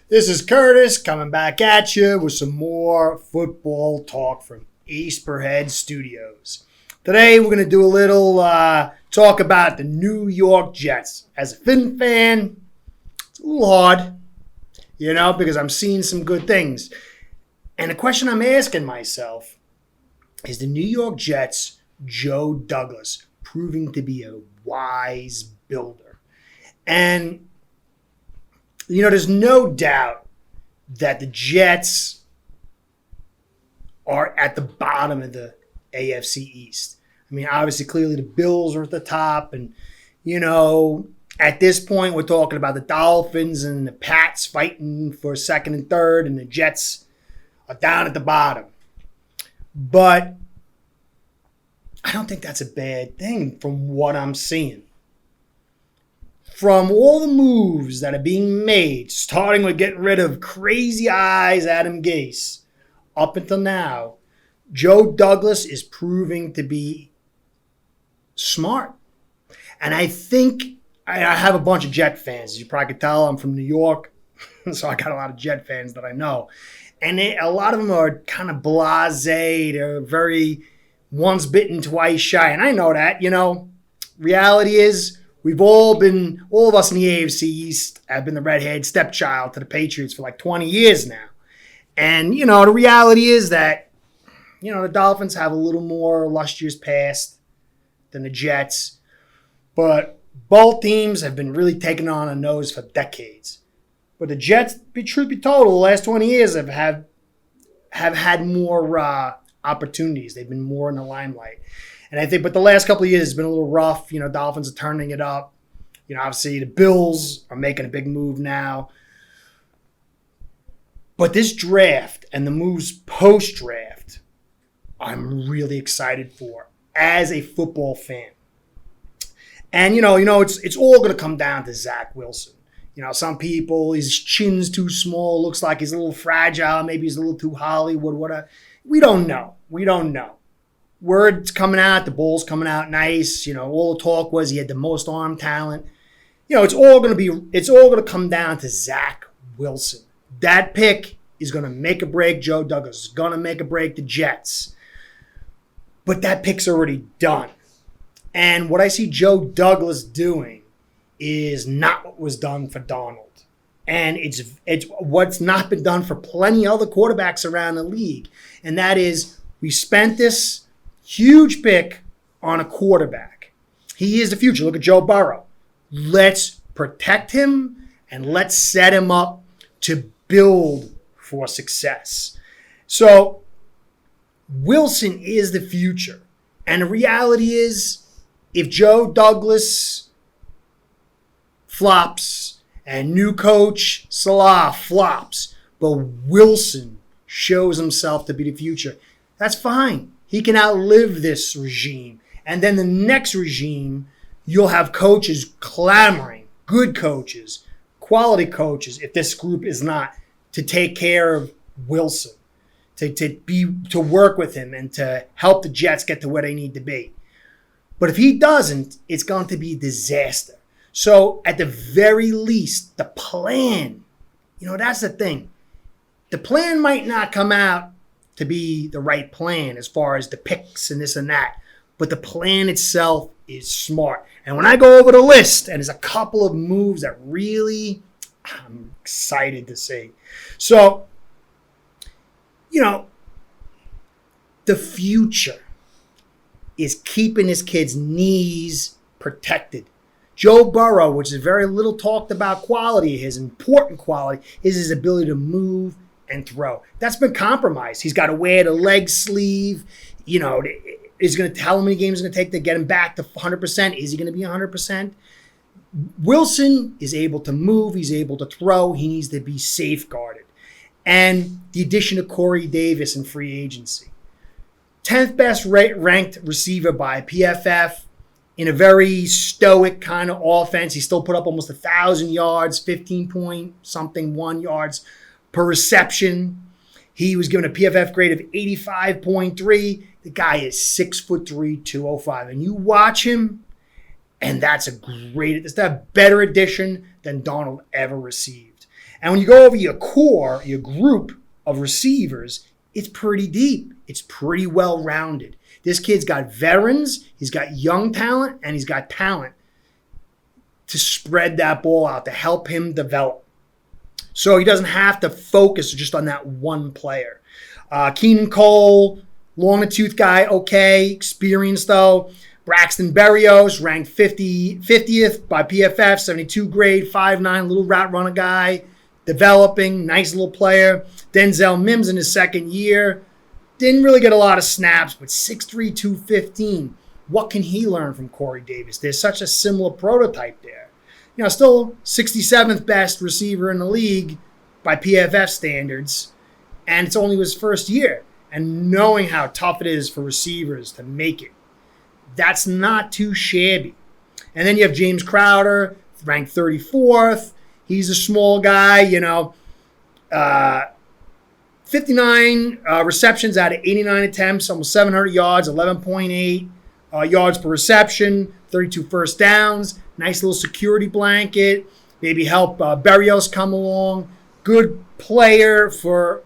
This is Curtis coming back at you with some more football talk from Ace Per Head Studios. Today we're going to do a little talk about the New York Jets. As a Fin fan, it's a little hard, because I'm seeing some good things. And the question I'm asking myself is the New York Jets' Joe Douglas proving to be a wise builder? And there's no doubt that the Jets are at the bottom of the AFC East. I mean, obviously, clearly the Bills are at the top. And, at this point, we're talking about the Dolphins and the Pats fighting for second and third, and the Jets are down at the bottom. But I don't think that's a bad thing from what I'm seeing. From all the moves that are being made, starting with getting rid of crazy eyes Adam Gase, up until now, Joe Douglas is proving to be smart. And I think I have a bunch of Jet fans. As you probably could tell, I'm from New York, so I got a lot of Jet fans that I know. And a lot of them are kind of blasé. They're very once bitten, twice shy. And I know that, Reality is, all of us in the AFC East have been the redhead stepchild to the Patriots for like 20 years now. And, the reality is that, the Dolphins have a little more illustrious past than the Jets. But both teams have been really taking on a nose for decades. But the Jets, truth be told, the last 20 years have had more opportunities. They've been more in the limelight. And I think, but the last couple of years has been a little rough. Dolphins are turning it up. Obviously the Bills are making a big move now. But this draft and the moves post-draft, I'm really excited for as a football fan. And, it's all going to come down to Zach Wilson. Some people, his chin's too small, looks like he's a little fragile, maybe he's a little too Hollywood, whatever. We don't know. Word's coming out, the ball's coming out nice. All the talk was he had the most arm talent. It's all going to come down to Zach Wilson. That pick is going to make or break Joe Douglas. It's going to make or break the Jets. But that pick's already done. And what I see Joe Douglas doing is not what was done for Donald. And it's what's not been done for plenty of other quarterbacks around the league. And that is, we spent this huge pick on a quarterback. He is the future. Look at Joe Burrow. Let's protect him and let's set him up to build for success. So Wilson is the future. And the reality is, if Joe Douglas flops and new coach Salah flops, but Wilson shows himself to be the future, that's fine. He can outlive this regime. And then the next regime, you'll have coaches clamoring, good coaches, quality coaches, if this group is not, to take care of Wilson, to work with him and to help the Jets get to where they need to be. But if he doesn't, it's going to be a disaster. So at the very least, the plan, that's the thing. The plan might not come out to be the right plan as far as the picks and this and that. But the plan itself is smart. And when I go over the list, and there's a couple of moves that really I'm excited to see. So, the future is keeping his kids' knees protected. Joe Burrow, which is very little talked about quality, his important quality, is his ability to move and throw. That's been compromised. He's got to wear the leg sleeve. Is going to tell how many games it's going to take to get him back to 100%. Is he going to be 100%? Wilson is able to move. He's able to throw. He needs to be safeguarded. And the addition of Corey Davis in free agency. 10th best ranked receiver by PFF in a very stoic kind of offense. He still put up almost 1,000 yards, 15 point something 1 yards per reception. He was given a PFF grade of 85.3. The guy is 6'3", 205. And you watch him, and that's a better addition than Donald ever received. And when you go over your core, your group of receivers, it's pretty deep. It's pretty well-rounded. This kid's got veterans, he's got young talent, and he's got talent to spread that ball out, to help him develop. So he doesn't have to focus just on that one player. Keenan Cole, long the tooth guy, okay. Experienced though. Braxton Berrios, ranked 50th by PFF, 72 grade, 5'9", little route runner guy. Developing, nice little player. Denzel Mims in his second year. Didn't really get a lot of snaps, but 6'3", 215. What can he learn from Corey Davis? There's such a similar prototype there. Still 67th best receiver in the league by PFF standards, and it's only his first year. And knowing how tough it is for receivers to make it, that's not too shabby. And then you have James Crowder, ranked 34th. He's a small guy, 59 receptions out of 89 attempts, almost 700 yards, 11.8 yards per reception, 32 first downs. Nice little security blanket. Maybe help Berrios come along. Good player for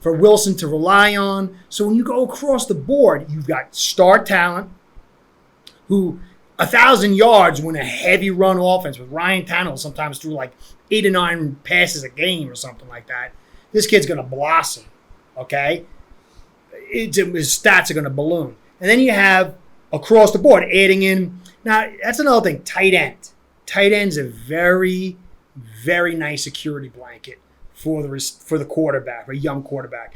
Wilson to rely on. So when you go across the board, you've got star talent who 1,000 yards when a heavy run offense with Ryan Tannehill sometimes threw like 8 or 9 passes a game or something like that. This kid's going to blossom, okay? His stats are going to balloon. And then you have across the board adding in, now that's another thing, tight end. Tight end's a very, very nice security blanket for the quarterback, a young quarterback.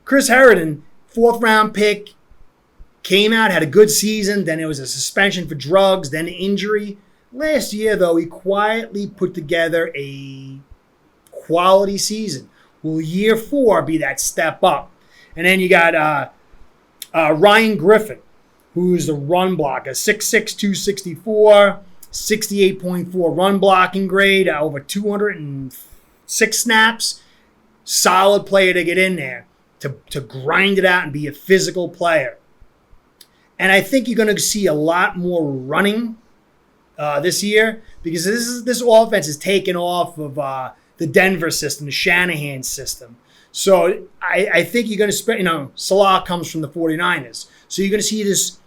Chris Herndon, 4th round pick, came out, had a good season, then it was a suspension for drugs, then an injury. Last year, though, he quietly put together a quality season. Will year 4 be that step up? And then you got Ryan Griffin, who's the run blocker, 6'6", 264, 68.4 run blocking grade, over 206 snaps. Solid player to get in there, to grind it out and be a physical player. And I think you're going to see a lot more running this year because this offense is taken off of the Denver system, the Shanahan system. So I think you're going to spend, Salah comes from the 49ers. So you're going to see this.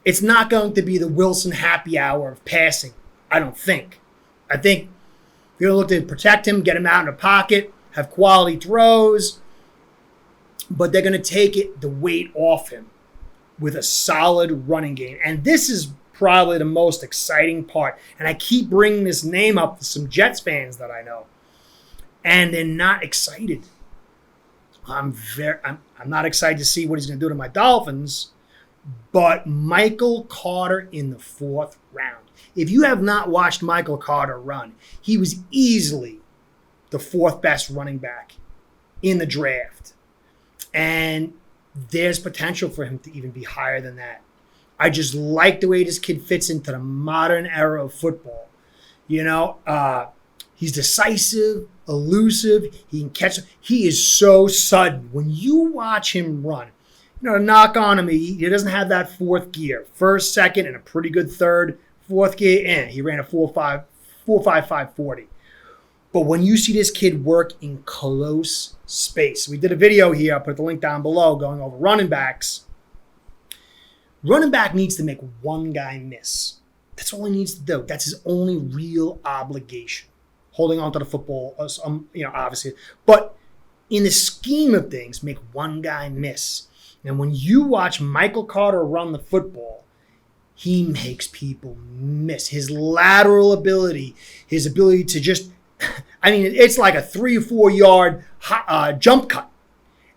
It's not going to be the Wilson happy hour of passing, I don't think. I think you're going to look to protect him, get him out in the pocket, have quality throws, but they're going to take the weight off him with a solid running game. And this is probably the most exciting part. And I keep bringing this name up to some Jets fans that I know. And they're not excited. I'm not excited to see what he's going to do to my Dolphins. But Michael Carter in the 4th round. If you have not watched Michael Carter run, he was easily the 4th best running back in the draft. And there's potential for him to even be higher than that. I just like the way this kid fits into the modern era of football. He's decisive, elusive. He can catch. He is so sudden. When you watch him run, knock on him, he doesn't have that 4th gear. 1st, 2nd, and a pretty good 3rd. 4th gear, he ran a 4.55 40. But when you see this kid work in close space, we did a video here, I'll put the link down below, going over running backs. Running back needs to make one guy miss. That's all he needs to do. That's his only real obligation. Holding on to the football, obviously. But in the scheme of things, make one guy miss. And when you watch Michael Carter run the football, he makes people miss. His lateral ability, his ability to just, it's like a 3 or 4 yard jump cut.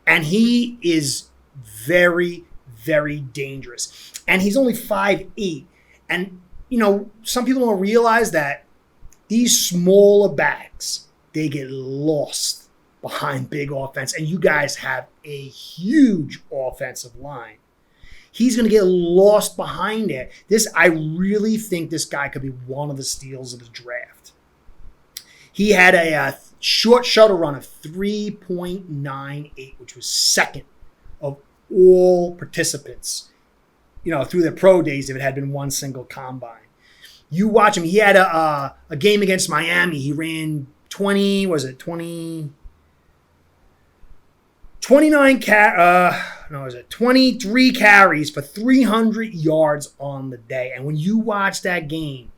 And he is very, very dangerous. And he's only 5'8". And, some people don't realize that these smaller backs, they get lost behind big offense. And you guys have a huge offensive line. He's going to get lost behind it. I really think this guy could be one of the steals of the draft. He had a short shuttle run of 3.98, which was 2nd of all participants, through their pro days if it had been one single combine. You watch him. He had a game against Miami. He ran 20, was it 20? 23 carries for 300 yards on the day. And when you watch that game,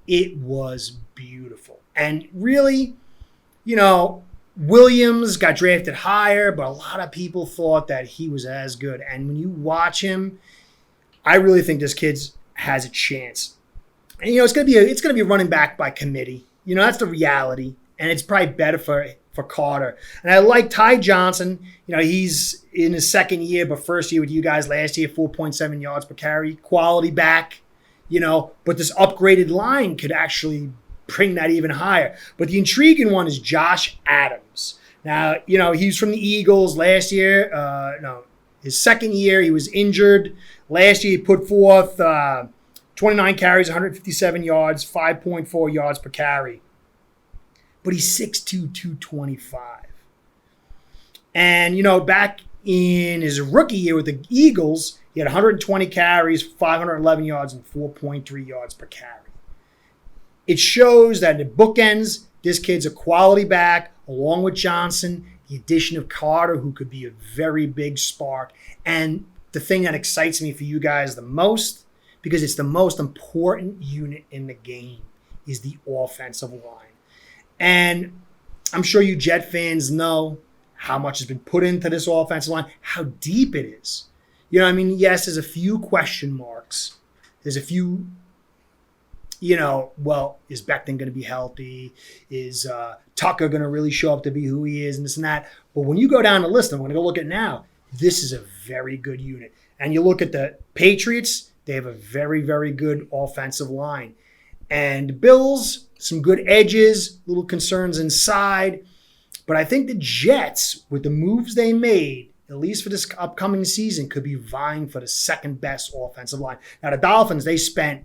it was beautiful. And really, Williams got drafted higher, but a lot of people thought that he was as good. And when you watch him, I really think this kid has a chance. And it's gonna be a running back by committee. That's the reality, and it's probably better for Carter. And I like Ty Johnson. He's in his second year, but first year with you guys last year, 4.7 yards per carry, quality back. But this upgraded line could actually bring that even higher. But the intriguing one is Josh Adams. Now, he's from the Eagles last year. His second year, he was injured. Last year, he put forth 29 carries, 157 yards, 5.4 yards per carry. But he's 6'2", 225. And, back in his rookie year with the Eagles, he had 120 carries, 511 yards, and 4.3 yards per carry. It shows that in the bookends, this kid's a quality back, along with Johnson, the addition of Carter, who could be a very big spark. And the thing that excites me for you guys the most, because it's the most important unit in the game, is the offensive line. And I'm sure you Jet fans know how much has been put into this offensive line, how deep it is. Yes, there's a few question marks. There's a few, is Becton going to be healthy? Is Tucker going to really show up to be who he is and this and that? But when you go down the list, I'm going to go look at now, this is a very good unit. And you look at the Patriots, they have a very, very good offensive line. And the Bills, some good edges, little concerns inside. But I think the Jets, with the moves they made, at least for this upcoming season, could be vying for the second best offensive line. Now, the Dolphins, they spent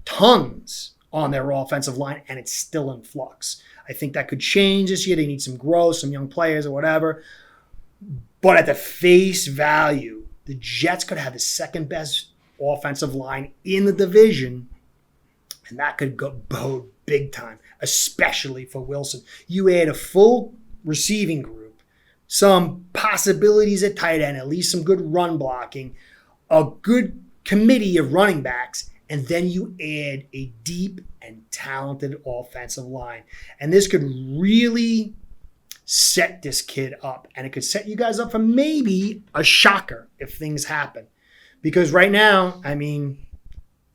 tons on their offensive line, and it's still in flux. I think that could change this year. They need some growth, some young players or whatever. But at the face value, the Jets could have the second best offensive line in the division, and that could go bode big time, especially for Wilson. You add a full receiving group, some possibilities at tight end, at least some good run blocking, a good committee of running backs, and then you add a deep and talented offensive line. And this could really set this kid up, and it could set you guys up for maybe a shocker if things happen. Because right now,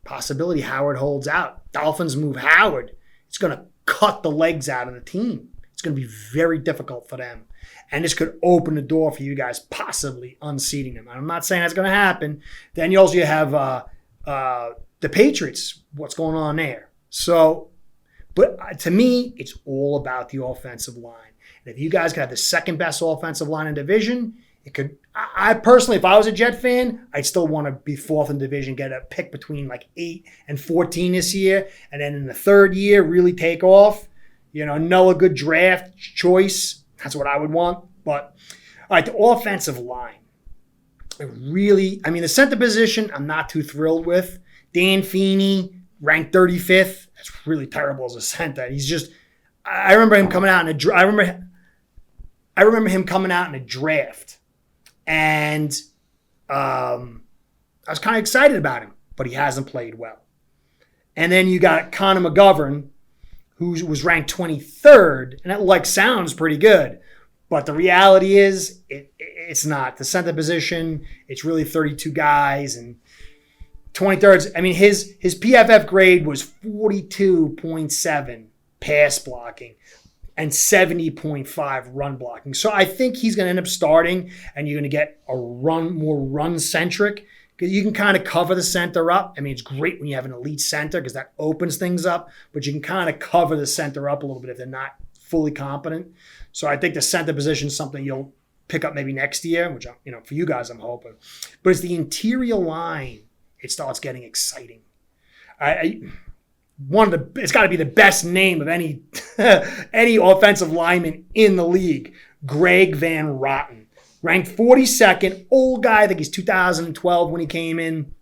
possibility Howard holds out. Dolphins move Howard. It's going to cut the legs out of the team. It's going to be very difficult for them. And this could open the door for you guys possibly unseating them. I'm not saying that's going to happen. Then you also have the Patriots. What's going on there? So, but to me, it's all about the offensive line. And if you guys could have the second best offensive line in division, it could. I personally, if I was a Jet fan, I'd still want to be fourth in division, get a pick between like 8 and 14 this year, and then in the third year really take off. Know a good draft choice. That's what I would want. But all right, the offensive line. The center position, I'm not too thrilled with. Dan Feeney, ranked 35th. That's really terrible as a center. He's just. I remember him coming out in a. I remember him coming out in a draft. And I was kind of excited about him, but he hasn't played well. And then you got Connor McGovern, who was ranked 23rd, and that sounds pretty good. But the reality is it's not. The center position, it's really 32 guys, and 23rd. His PFF grade was 42.7 pass blocking and 70.5 run blocking. So I think he's going to end up starting, and you're going to get a more run-centric, because you can kind of cover the center up. It's great when you have an elite center because that opens things up, but you can kind of cover the center up a little bit if they're not fully competent. So I think the center position is something you'll pick up maybe next year, which, for you guys, I'm hoping. But it's the interior line. It starts getting exciting. It's got to be the best name of any offensive lineman in the league. Greg Van Rotten, ranked 42nd, old guy. I think he's 2012 when he came in.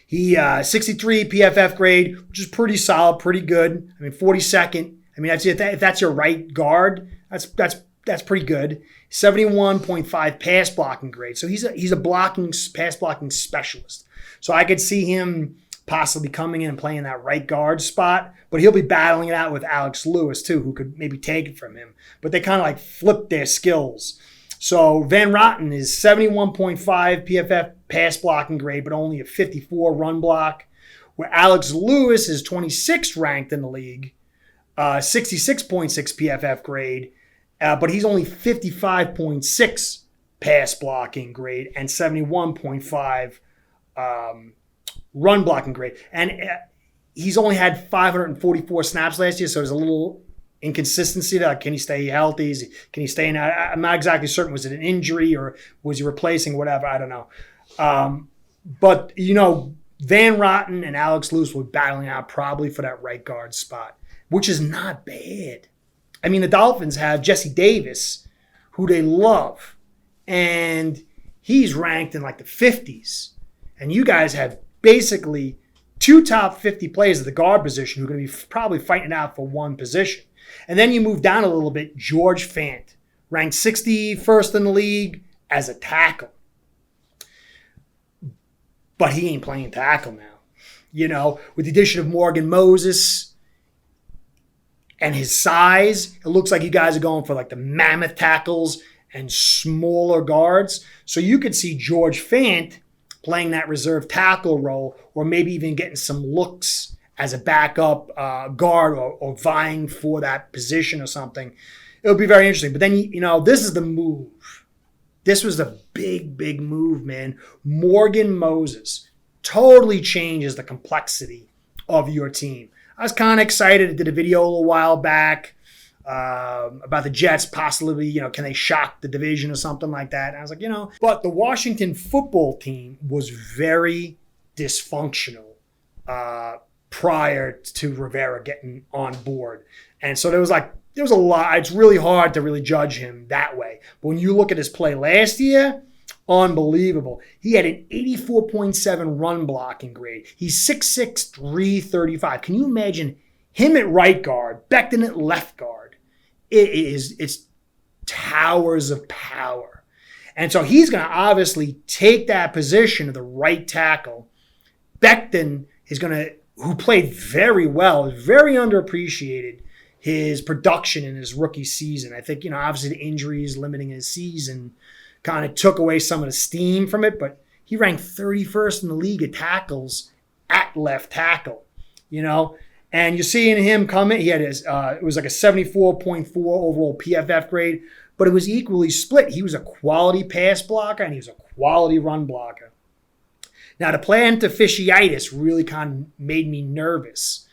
He 63 PFF grade, which is pretty solid, pretty good. 42nd. I mean, if that's your right guard, that's pretty good. 71.5 pass blocking grade. So he's a pass blocking specialist. So I could see him possibly coming in and playing that right guard spot, but he'll be battling it out with Alex Lewis too, who could maybe take it from him. But they kind of like flip their skills. So Van Rotten is 71.5 PFF pass blocking grade, but only a 54 run block, where Alex Lewis is 26th ranked in the league, 66.6 PFF grade, but he's only 55.6 pass blocking grade and 71.5 run blocking grade. And he's only had 544 snaps last year, so there's a little inconsistency there. Can he stay healthy? Can he stay in? I'm not exactly certain. Was it an injury or was he replacing whatever? I don't know. But, Van Rotten and Alex Lewis were battling out probably for that right guard spot, which is not bad. I mean, the Dolphins have Jesse Davis, who they love, and he's ranked in like the 50s. And you guys have basically two top 50 players at the guard position who are going to be probably fighting out for one position. And then you move down a little bit, George Fant, ranked 61st in the league as a tackle. But he ain't playing tackle now. With the addition of Morgan Moses and his size, it looks like you guys are going for like the mammoth tackles and smaller guards. So you could see George Fant playing that reserve tackle role, or maybe even getting some looks as a backup guard or vying for that position or something. It would be very interesting. But then, this is the move. This was a big, big move, man. Morgan Moses totally changes the complexity of your team. I was kind of excited. I did a video a little while back about the Jets possibly, can they shock the division or something like that? And I was like, but the Washington football team was very dysfunctional prior to Rivera getting on board. And so there was a lot. It's really hard to really judge him that way. But when you look at his play last year, unbelievable. He had an 84.7 run blocking grade. He's 6'6", 335. Can you imagine him at right guard, Becton at left guard? It's towers of power. And so he's going to obviously take that position of the right tackle. Becton is going to, who played very well, very underappreciated his production in his rookie season. I think, obviously the injuries limiting his season kind of took away some of the steam from it, but he ranked 31st in the league at tackles at left tackle, and you're seeing him come in. He had it was like a 74.4 overall PFF grade, but it was equally split. He was a quality pass blocker and he was a quality run blocker. Now, the plantar fasciitis really kind of made me nervous.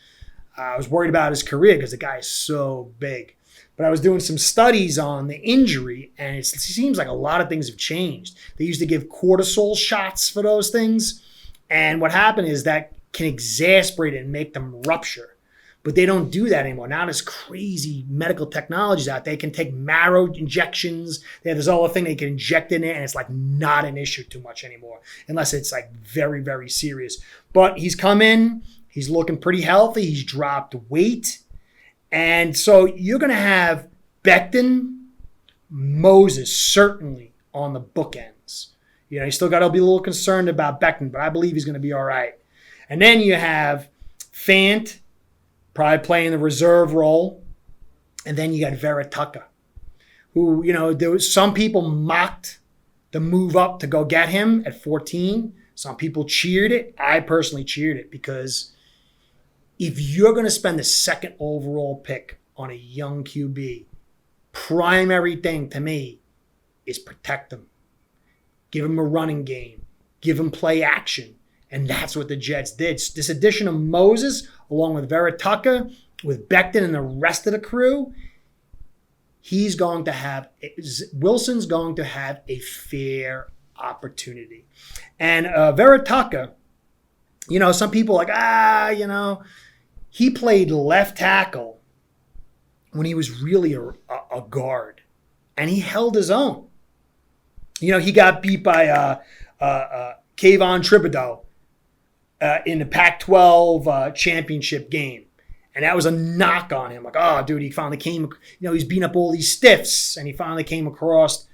I was worried about his career because the guy is so big. But I was doing some studies on the injury, and it seems like a lot of things have changed. They used to give cortisol shots for those things, and what happened is that can exasperate it and make them rupture. But they don't do that anymore. Now there's crazy medical technologies out there. They can take marrow injections. They have this other thing they can inject in there, and it's like not an issue too much anymore, unless it's like very, very serious. But he's come in. He's looking pretty healthy. He's dropped weight. And so you're going to have Becton, Moses certainly on the bookends. You still got to be a little concerned about Becton, but I believe he's going to be all right. And then you have Fant, probably playing the reserve role. And then you got Vera Tucker, who, there was some people mocked the move up to go get him at 14. Some people cheered it. I personally cheered it because if you're going to spend the second overall pick on a young QB, primary thing to me is protect him. Give him a running game. Give him play action. And that's what the Jets did. This addition of Moses, along with Vera Tucker, with Becton and the rest of the crew, Wilson's going to have a fair opportunity. And Vera Tucker, some people are like, he played left tackle when he was really a guard, and he held his own. He got beat by Kayvon Thibodeau in the Pac-12 championship game, And that was a knock on him. Like, oh, dude, he finally came, he's beating up all these stiffs, and he finally came across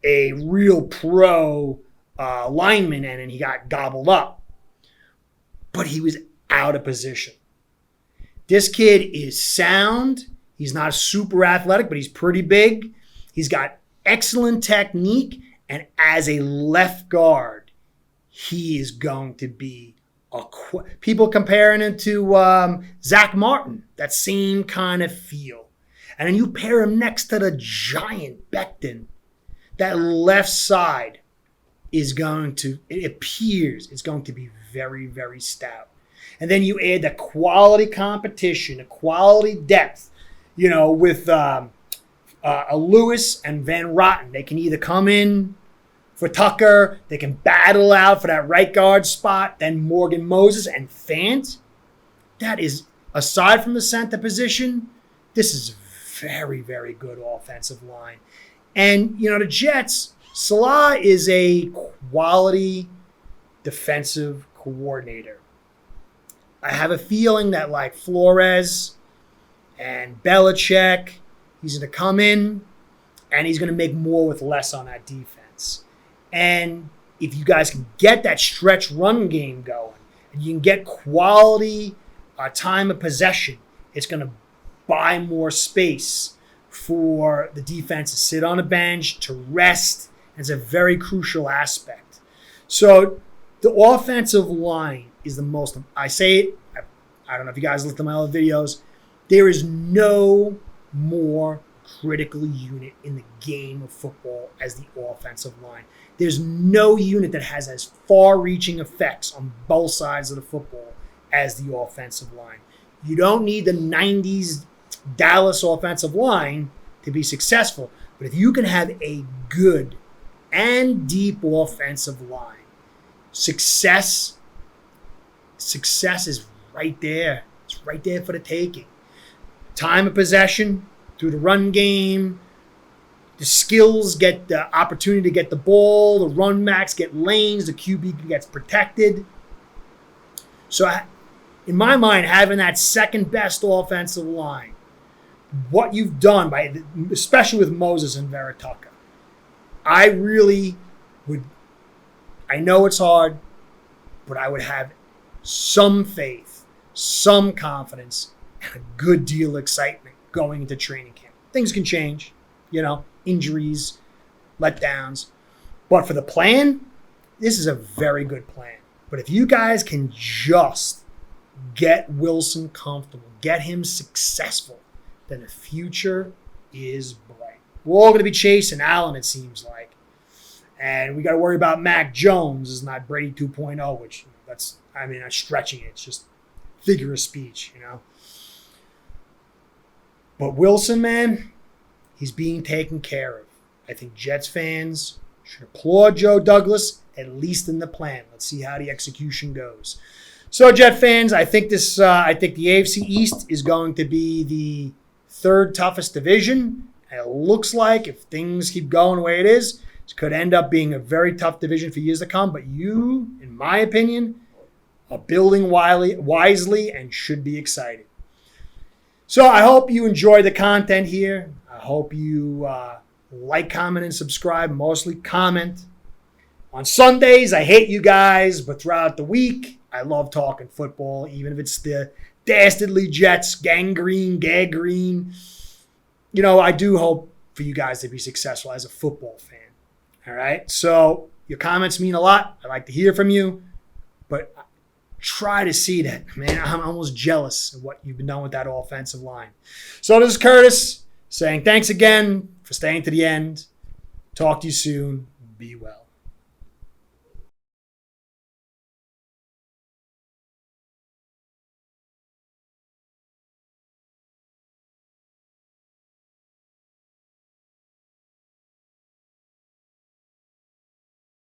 a real pro lineman, and he got gobbled up. But he was out of position. This kid is sound. He's not super athletic, but he's pretty big. He's got excellent technique. And as a left guard, he is going to be people comparing him to Zach Martin, that same kind of feel. And then you pair him next to the giant Becton. That left side is going to, it appears, it's going to be very, very stout. And then you add the quality competition, the quality depth, with a Lewis and Van Rotten. They can either come in for Tucker, they can battle out for that right guard spot, then Morgan Moses and Fant. That is, aside from the center position, this is very, very good offensive line. And, the Jets, Salah is a quality defensive coordinator. I have a feeling that like Flores and Belichick, he's going to come in and he's going to make more with less on that defense. And if you guys can get that stretch run game going and you can get quality time of possession, it's going to buy more space for the defense to sit on a bench, to rest. It's a very crucial aspect. So the offensive line is the most, I say it, I don't know if you guys looked at my other videos, there is no more critical unit in the game of football as the offensive line. There's no unit that has as far-reaching effects on both sides of the football as the offensive line. You don't need the 90s Dallas offensive line to be successful, but if you can have a good and deep offensive line, success is right there. It's right there for the taking. Time of possession through the run game, the skills get the opportunity to get the ball, the run backs get lanes, the QB gets protected. So in my mind, having that second best offensive line, what you've done, especially with Moses and Veretuka, I really would, I know it's hard, but I would have some faith, some confidence, and a good deal of excitement going into training camp. Things can change, injuries, letdowns. But for the plan, this is a very good plan. But if you guys can just get Wilson comfortable, get him successful, then the future is bright. We're all going to be chasing Allen, it seems like. And we got to worry about Mac Jones is not Brady 2.0, which I'm stretching it. It's just figure of speech, But Wilson, man, he's being taken care of. I think Jets fans should applaud Joe Douglas, at least in the plan. Let's see how the execution goes. So, Jet fans, I think the AFC East is going to be the third toughest division. And it looks like if things keep going the way it is, it could end up being a very tough division for years to come. But you, in my opinion, are building wisely and should be excited. So I hope you enjoy the content here. I hope you like, comment, and subscribe. Mostly comment. On Sundays, I hate you guys, but throughout the week, I love talking football, even if it's the dastardly Jets, gangrene. I do hope for you guys to be successful as a football fan. All right? So your comments mean a lot. I like to hear from you, but try to see that. Man, I'm almost jealous of what you've been doing with that offensive line. So this is Curtis saying thanks again for staying to the end. Talk to you soon. Be well.